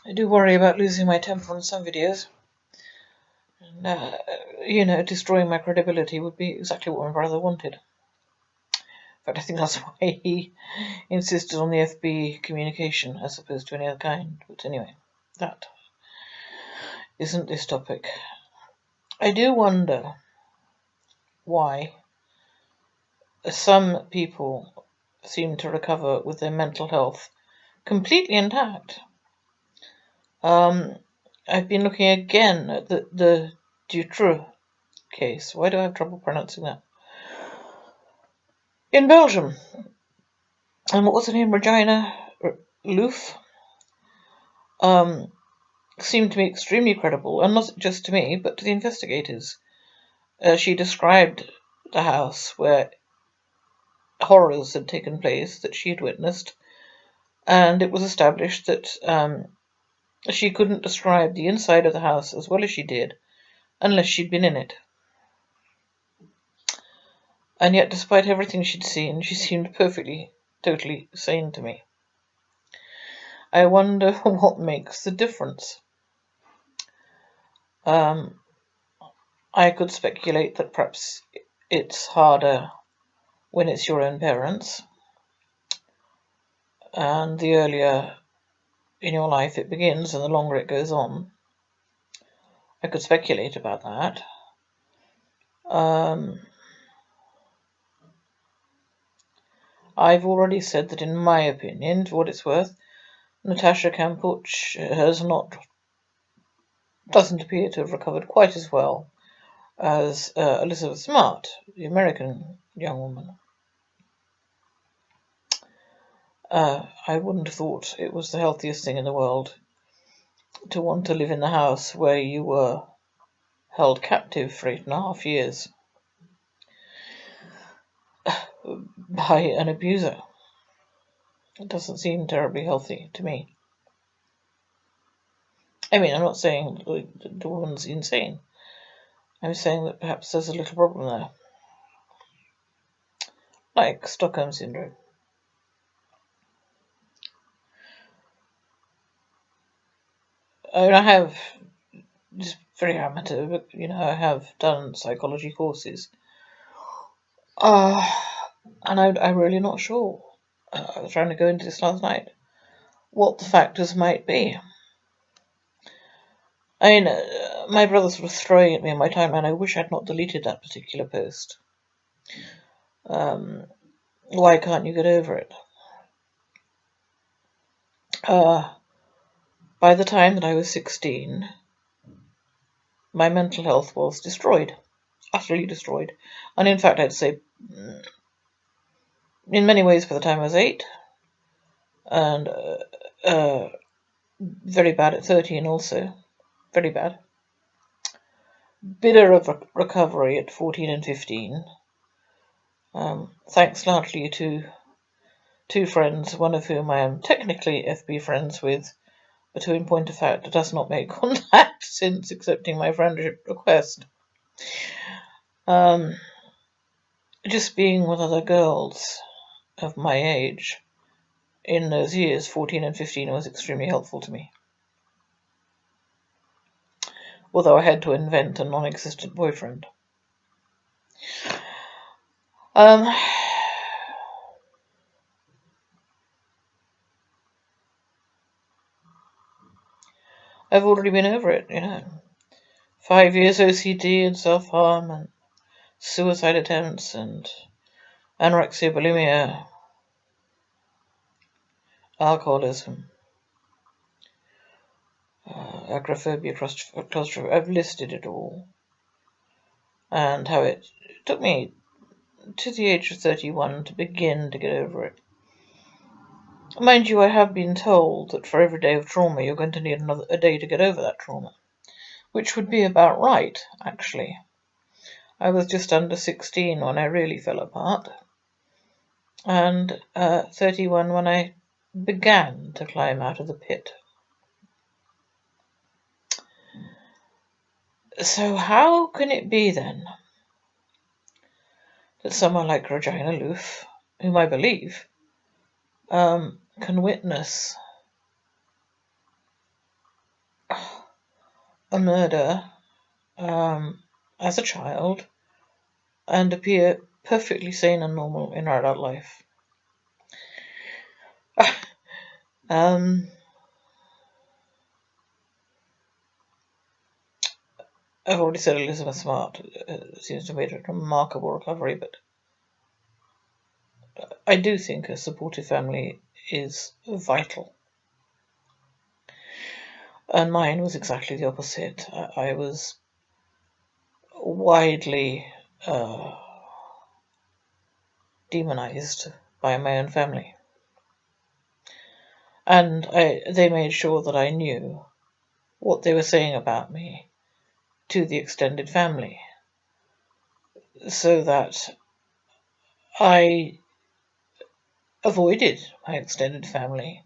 I do worry about losing my temper on some videos. And, destroying my credibility would be exactly what my brother wanted. In fact, I think that's why he insisted on the FB communication as opposed to any other kind. But anyway, that isn't this topic. I do wonder why some people seem to recover with their mental health completely intact. I've been looking again at the Dutroux case. Why do I have trouble pronouncing that? In Belgium. And what was her name? Regina Louf? Seemed to me extremely credible, and not just to me, but to the investigators. She described the house where horrors had taken place that she had witnessed, and it was established that she couldn't describe the inside of the house as well as she did unless she'd been in it. And yet, despite everything she'd seen, she seemed perfectly, totally sane to me. I wonder what makes the difference. I could speculate that perhaps it's harder when it's your own parents, and the earlier in your life it begins and the longer it goes on. I could speculate about that. I've already said that in my opinion, for what it's worth, Natasha Kampusch doesn't appear to have recovered quite as well as Elizabeth Smart, the American young woman. I wouldn't have thought it was the healthiest thing in the world to want to live in the house where you were held captive for 8.5 years by an abuser. It doesn't seem terribly healthy to me. I mean, I'm not saying the woman's insane. I'm saying that perhaps there's a little problem there. Like Stockholm Syndrome. I mean, I have, just very amateur, but, I have done psychology courses. And I'm really not sure. I was trying to go into this last night. What the factors might be. I mean, my brother sort of throwing at me on my timeline. I wish I'd not deleted that particular post. Why can't you get over it? By the time that I was 16, my mental health was destroyed, utterly destroyed. And in fact, I'd say, in many ways, by the time I was 8, and very bad at 13 also, very bad. Bitter of recovery at 14 and 15, thanks largely to 2 friends, one of whom I am technically FB friends with, but who in point of fact does not make contact since accepting my friendship request. Just being with other girls of my age in those years, 14 and 15, was extremely helpful to me. Although I had to invent a non-existent boyfriend. I've already been over it, 5 years OCD and self-harm and suicide attempts and anorexia, bulimia, alcoholism, agoraphobia, claustrophobia. I've listed it all. And how it took me to the age of 31 to begin to get over it. Mind you, I have been told that for every day of trauma you're going to need a day to get over that trauma. Which would be about right, actually. I was just under 16 when I really fell apart. And 31 when I began to climb out of the pit. So how can it be then that someone like Regina Louf, whom I believe, can witness a murder as a child and appear perfectly sane and normal in our adult life. um, I've already said Elizabeth Smart seems to have made a remarkable recovery, but I do think a supportive family is vital. And mine was exactly the opposite. I was widely demonized by my own family. And they made sure that I knew what they were saying about me to the extended family, so that I avoided my extended family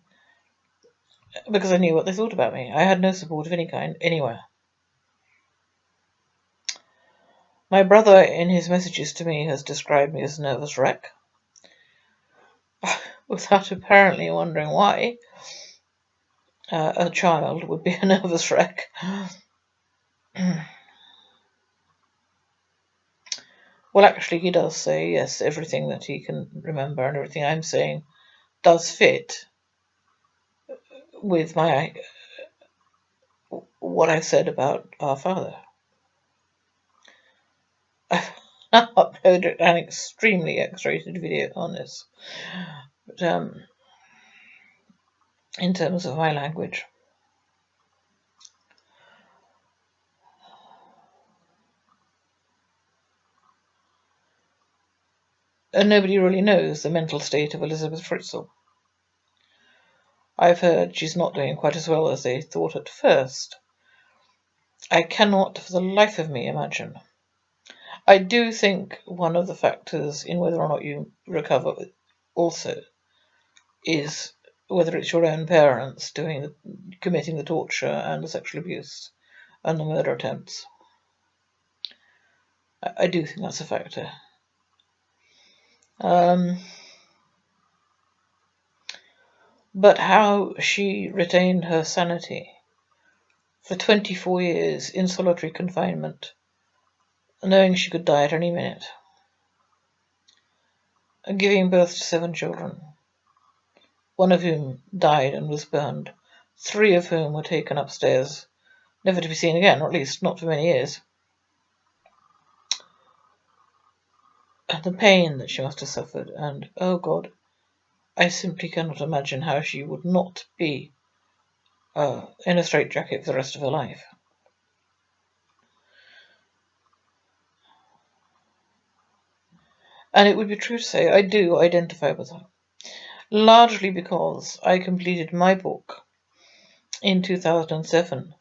because I knew what they thought about me. I had no support of any kind anywhere. My brother, in his messages to me, has described me as a nervous wreck, without apparently wondering why a child would be a nervous wreck. Well, actually, he does say, yes, everything that he can remember and everything I'm saying does fit with what I said about our father. I've uploaded an extremely X-rated video on this, but in terms of my language. And nobody really knows the mental state of Elizabeth Fritzl. I've heard she's not doing quite as well as they thought at first. I cannot for the life of me imagine. I do think one of the factors in whether or not you recover also is whether it's your own parents committing the torture and the sexual abuse and the murder attempts. I do think that's a factor. But how she retained her sanity for 24 years in solitary confinement, knowing she could die at any minute, and giving birth to 7 children, one of whom died and was burned, 3 of whom were taken upstairs, never to be seen again, or at least not for many years. And the pain that she must have suffered, and, oh God, I simply cannot imagine how she would not be in a straitjacket for the rest of her life. And it would be true to say I do identify with her, largely because I completed my book in 2007.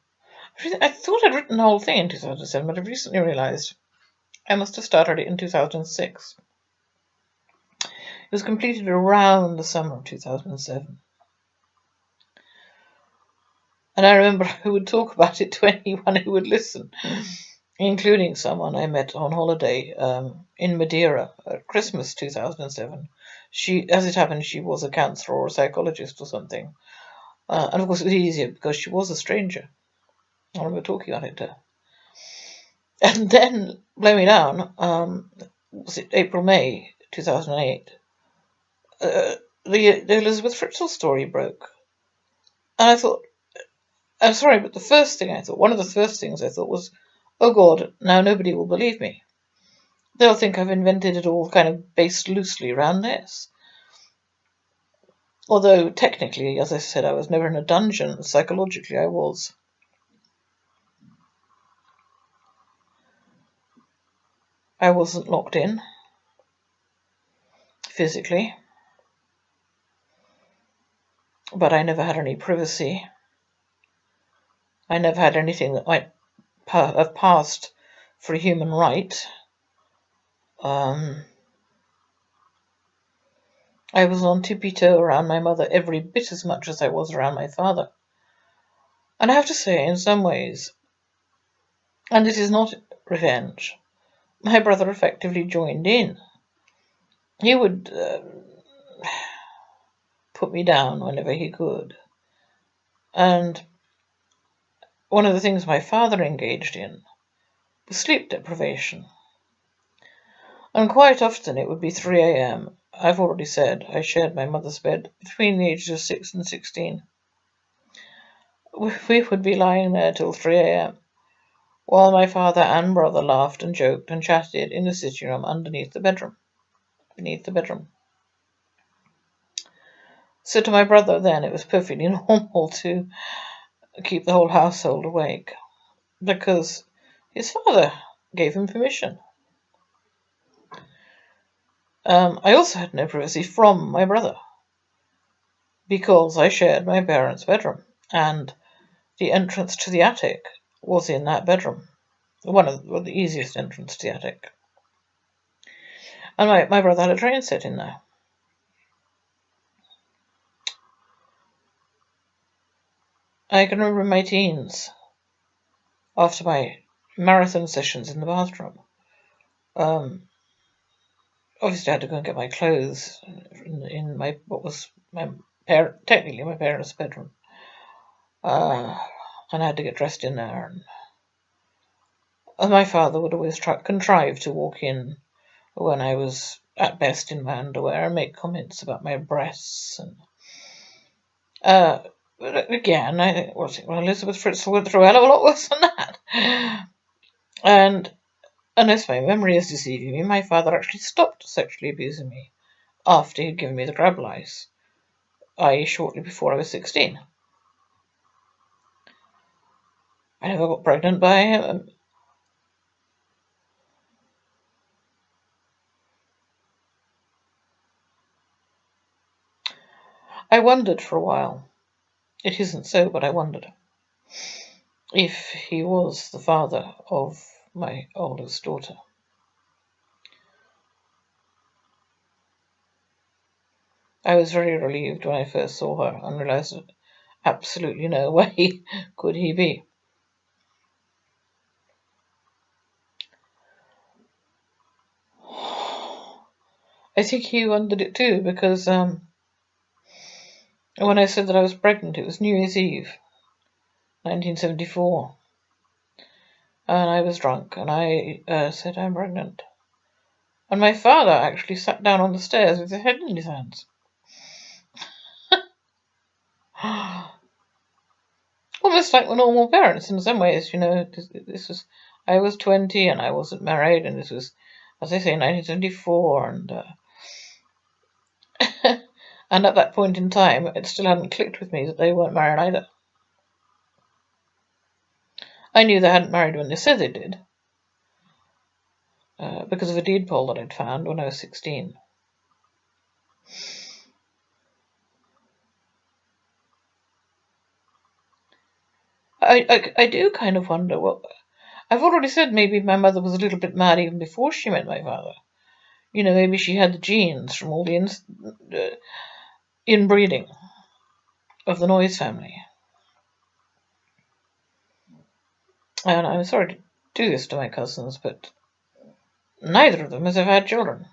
I thought I'd written the whole thing in 2007, but I've recently realised I must have started it in 2006. It was completed around the summer of 2007. And I remember I would talk about it to anyone who would listen, including someone I met on holiday in Madeira at Christmas 2007. As it happened, she was a counsellor or a psychologist or something. And of course it was easier because she was a stranger. I remember talking about it to her. And then, blow me down, was it April, May 2008, the Elizabeth Fritzl story broke. And I thought, I'm sorry, but one of the first things I thought was, oh God, now nobody will believe me. They'll think I've invented it all kind of based loosely around this. Although, technically, as I said, I was never in a dungeon. Psychologically, I was. I wasn't locked in, physically. But I never had any privacy. I never had anything that might have passed for a human right. I was on tippy-toe around my mother every bit as much as I was around my father. And I have to say, in some ways, and it is not revenge, my brother effectively joined in. He would put me down whenever he could. And one of the things my father engaged in was sleep deprivation. And quite often it would be 3 a.m. I've already said I shared my mother's bed between the ages of 6 and 16. We would be lying there till 3 a.m. while my father and brother laughed and joked and chatted in the sitting room beneath the bedroom. So to my brother then it was perfectly normal to keep the whole household awake, because his father gave him permission. I also had no privacy from my brother, because I shared my parents' bedroom, and the entrance to the attic was in that bedroom, one of the easiest entrance to the attic. And my brother had a train set in there. I can remember in my teens, after my marathon sessions in the bathroom, obviously I had to go and get my clothes in my what was technically my parents' bedroom, and I had to get dressed in there. And my father would always contrive to walk in when I was at best in my underwear and make comments about my breasts. And again, Elizabeth Fritzl went through a hell of a lot worse than that. And unless my memory is deceiving me, my father actually stopped sexually abusing me after he'd given me the grab lice, i.e. shortly before I was 16. I never got pregnant by him. I wondered for a while. It isn't so, but I wondered if he was the father of my oldest daughter. I was very relieved when I first saw her and realized that absolutely no way could he be. I think he wondered it too, because when I said that I was pregnant, it was New Year's Eve, 1974. And I was drunk, and I said, I'm pregnant. And my father actually sat down on the stairs with his head in his hands. Almost like the normal parents in some ways, this was, I was 20 and I wasn't married, and this was, as I say, 1974, and and at that point in time, it still hadn't clicked with me that they weren't married either. I knew they hadn't married when they said they did, because of a deed poll that I'd found when I was 16. I do kind of wonder, well, I've already said maybe my mother was a little bit mad even before she met my father. Maybe she had the genes from all the inbreeding of the Noyes family. And I'm sorry to do this to my cousins, but neither of them has ever had children.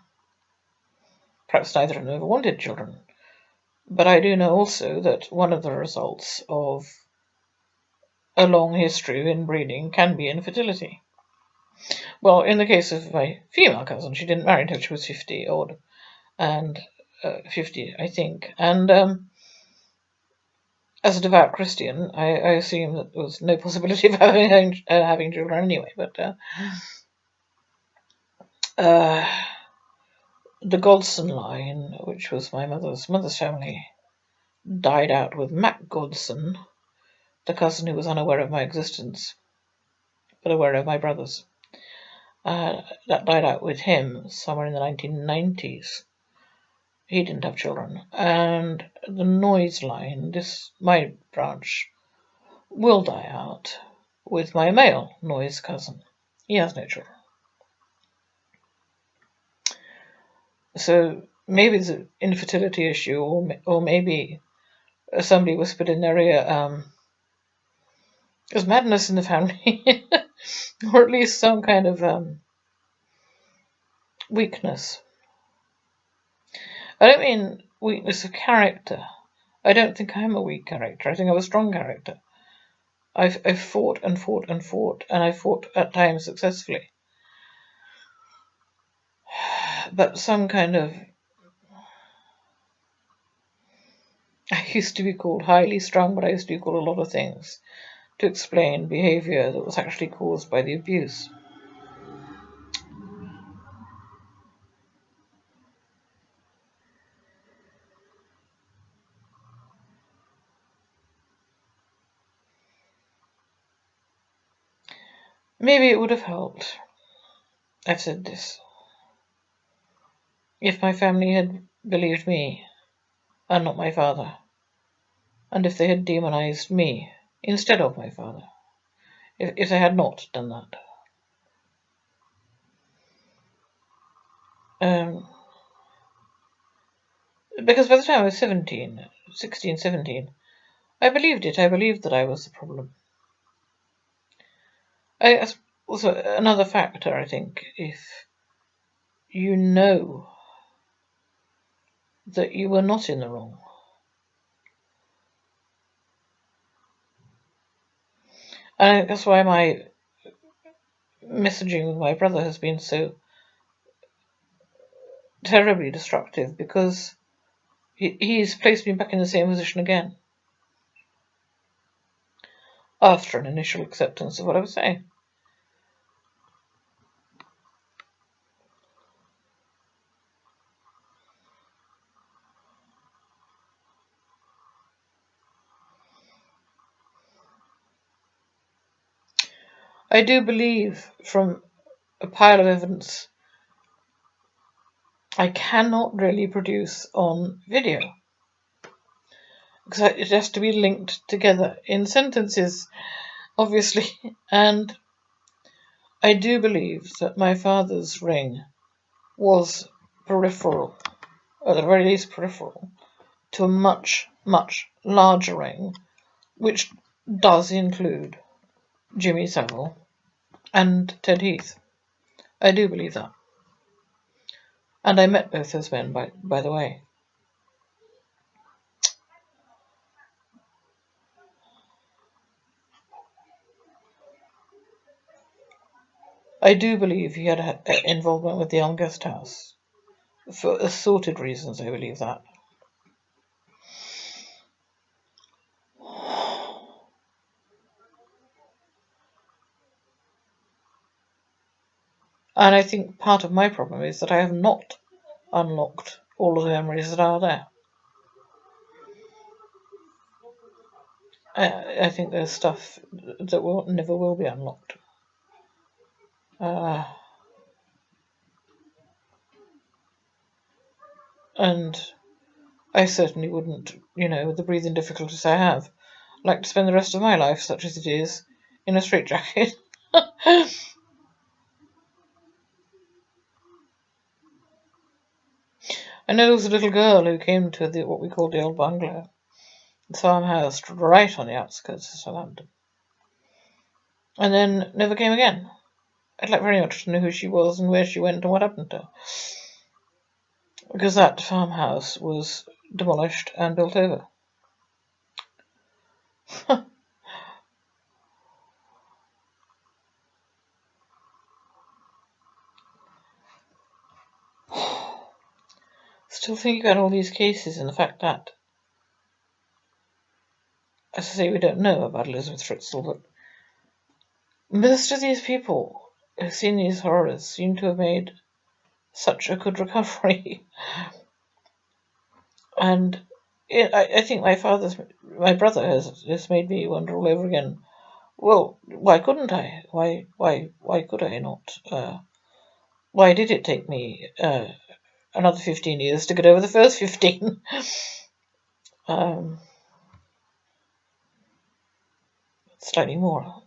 Perhaps neither of them ever wanted children. But I do know also that one of the results of a long history of inbreeding can be infertility. Well, in the case of my female cousin, she didn't marry until she was 50 odd, and 50, I think. And as a devout Christian, I assume that there was no possibility of having children anyway. But the Godson line, which was my mother's family, died out with Mac Godson, the cousin who was unaware of my existence, but aware of my brother's. That died out with him somewhere in the 1990s. He didn't have children. And the Noyes line, my branch, will die out with my male Noyes cousin. He has no children. So maybe it's an infertility issue, or maybe somebody whispered in their ear, there's madness in the family, or at least some kind of weakness. I don't mean weakness of character. I don't think I'm a weak character. I think I'm a strong character. I've fought and fought and fought, and I fought at times successfully. But some kind of... I used to be called highly strung, but I used to be called a lot of things to explain behaviour that was actually caused by the abuse. Maybe it would have helped, I've said this, if my family had believed me and not my father, and if they had demonized me instead of my father, if they had not done that. Because by the time I was 16, 17, I believed it. I believed that I was the problem. Also, another factor, I think, if you know that you were not in the wrong, and that's why my messaging with my brother has been so terribly destructive, because he's placed me back in the same position again after an initial acceptance of what I was saying. I do believe, from a pile of evidence, I cannot really produce on video, because it has to be linked together in sentences, obviously. And I do believe that my father's ring was peripheral, at the very least peripheral, to a much, much larger ring, which does include Jimmy Savile and Ted Heath. I do believe that. And I met both those men, by the way. I do believe he had involvement with the Elm Guest House. For assorted reasons, I believe that. And I think part of my problem is that I have not unlocked all of the memories that are there. I think there's stuff that never will be unlocked. And I certainly wouldn't, with the breathing difficulties I have, like to spend the rest of my life, such as it is, in a straitjacket. I know there was a little girl who came to what we call the old bungalow, the farmhouse right on the outskirts of Southampton, and then never came again. I'd like very much to know who she was and where she went and what happened to her, because that farmhouse was demolished and built over. Still thinking about all these cases and the fact that, as I say, we don't know about Elizabeth Fritzl, but most of these people who've seen these horrors seem to have made such a good recovery. And I think my brother has made me wonder all over again, well, why couldn't I? Why could I not? Why did it take me another 15 years to get over the first 15? Slightly more.